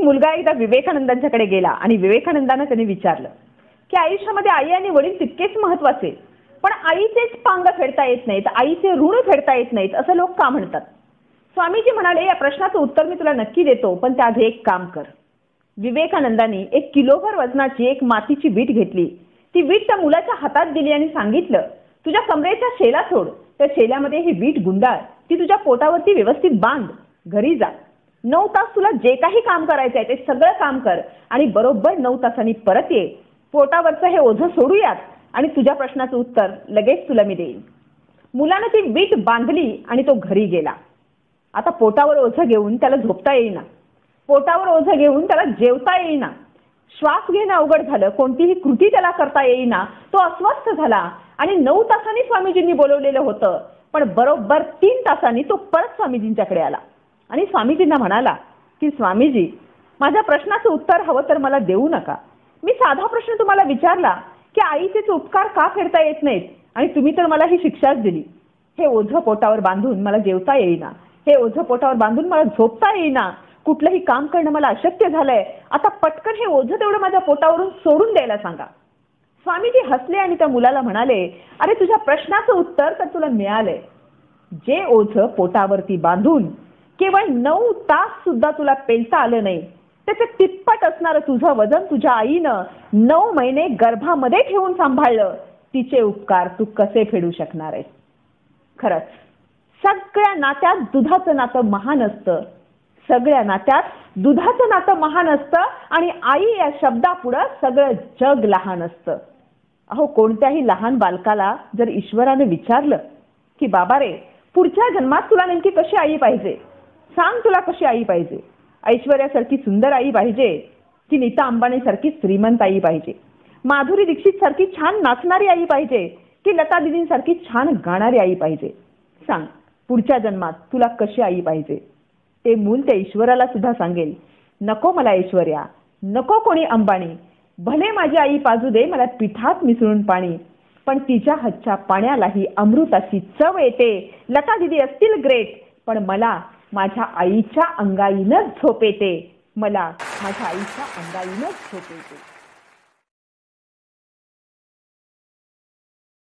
मुलगा एकदा विवेकानंदांच्याकडे गेला आणि विवेकानंदांना त्यांनी विचारलं की आयुष्यामध्ये आई आणि वडील तितकेच महत्त्वाचे, पण आईचेच पांग फेडता येत नाहीत, आईचे ऋण फेडता येत नाहीत असं लोक का म्हणतात? स्वामीजी म्हणाले, या प्रश्नाचं उत्तर मी तुला नक्की देतो, पण त्याआधी एक काम कर. विवेकानंदांनी 1 किलोभर वजनाची एक मातीची वीट घेतली. ती वीट त्या मुलाच्या हातात दिली आणि सांगितलं, तुझ्या कमरेच्या शेला सोड, त्या शेल्यामध्ये ही वीट गुंडाळ, ती तुझ्या पोटावरती व्यवस्थित बांध, घरी जा. 9 तास तुला जे काही काम करायचं आहे ते सगळं काम कर आणि बरोबर 9 तासांनी परत ये. पोटावरचं हे ओझं सोडूयात आणि तुझ्या प्रश्नाचं उत्तर लगेच तुला मी देईन. मुलाने ती वीट बांधली आणि तो घरी गेला. आता पोटावर ओझं घेऊन त्याला झोपता येईना, पोटावर ओझं घेऊन त्याला जेवता येईना, श्वास घेणं अवघड झालं, कोणतीही कृती त्याला करता येईना. तो अस्वस्थ झाला आणि 9 तासांनी स्वामीजींनी बोलवलेलं होतं, पण बरोबर 3 तासांनी तो परत स्वामीजींच्याकडे आला आणि स्वामीजींना म्हणाला की स्वामीजी, माझ्या प्रश्नाचं उत्तर हवं तर मला देऊ नका. मी साधा प्रश्न तुम्हाला विचारला की आईचे उपकार का फेडता येत नाहीत आणि तुम्ही तर मला ही शिक्षाच दिली. हे ओझं पोटावर बांधून मला जेवता येईना, हे ओझं पोटावर बांधून मला झोपता येईना, कुठलंही काम करणं मला अशक्य झालंय. आता पटकन हे ओझं तेवढं माझ्या पोटावरून सोडून द्यायला सांगा. स्वामीजी हसले आणि त्या मुलाला म्हणाले, अरे तुझ्या प्रश्नाचं उत्तर तर तुला मिळालंय. जे ओझं पोटावरती बांधून केवळ 9 तास सुद्धा तुला पेलता आलं नाही, त्याचं तिप्पट असणारं तुझं वजन तुझ्या आईनं 9 महिने गर्भामध्ये ठेवून सांभाळलं. तिचे उपकार तू कसे फेडू शकणार आहेस? खरंच सगळ्या नात्यात दुधाचं नातं महान असतं, सगळ्या नात्यात दुधाचं नातं महान असतं आणि आई या शब्दापुढं सगळं जग लहान असतं. अहो, कोणत्याही लहान बालकाला जर ईश्वराने विचारलं की बाबा रे, पुढच्या जन्मात तुला नेमकी कशी आई पाहिजे, सांग तुला कशी आई पाहिजे? ऐश्वर्यासारखी सुंदर आई पाहिजे की नीता अंबानी सारखी श्रीमंत आई पाहिजे? माधुरी दीक्षित सारखी छान नाचणारी आई पाहिजे की लता दीदींसारखी छान गाणारी आई पाहिजे? सांग, पुढच्या जन्मात तुला कशी आई पाहिजे? ते मूल त्या ईश्वराला सुद्धा सांगेल, नको मला ऐश्वर्या, नको कोणी अंबानी, भले माझी आई पाजू दे मला पिठात मिसळून पाणी, पण तिच्या हातच्या पाण्यालाही अमृताची चव येते. लता दीदी असतील ग्रेट, पण मला माझ्या आईच्या अंगाईनच झोप येते, मला माझ्या आईच्या अंगाईनच झोप येते.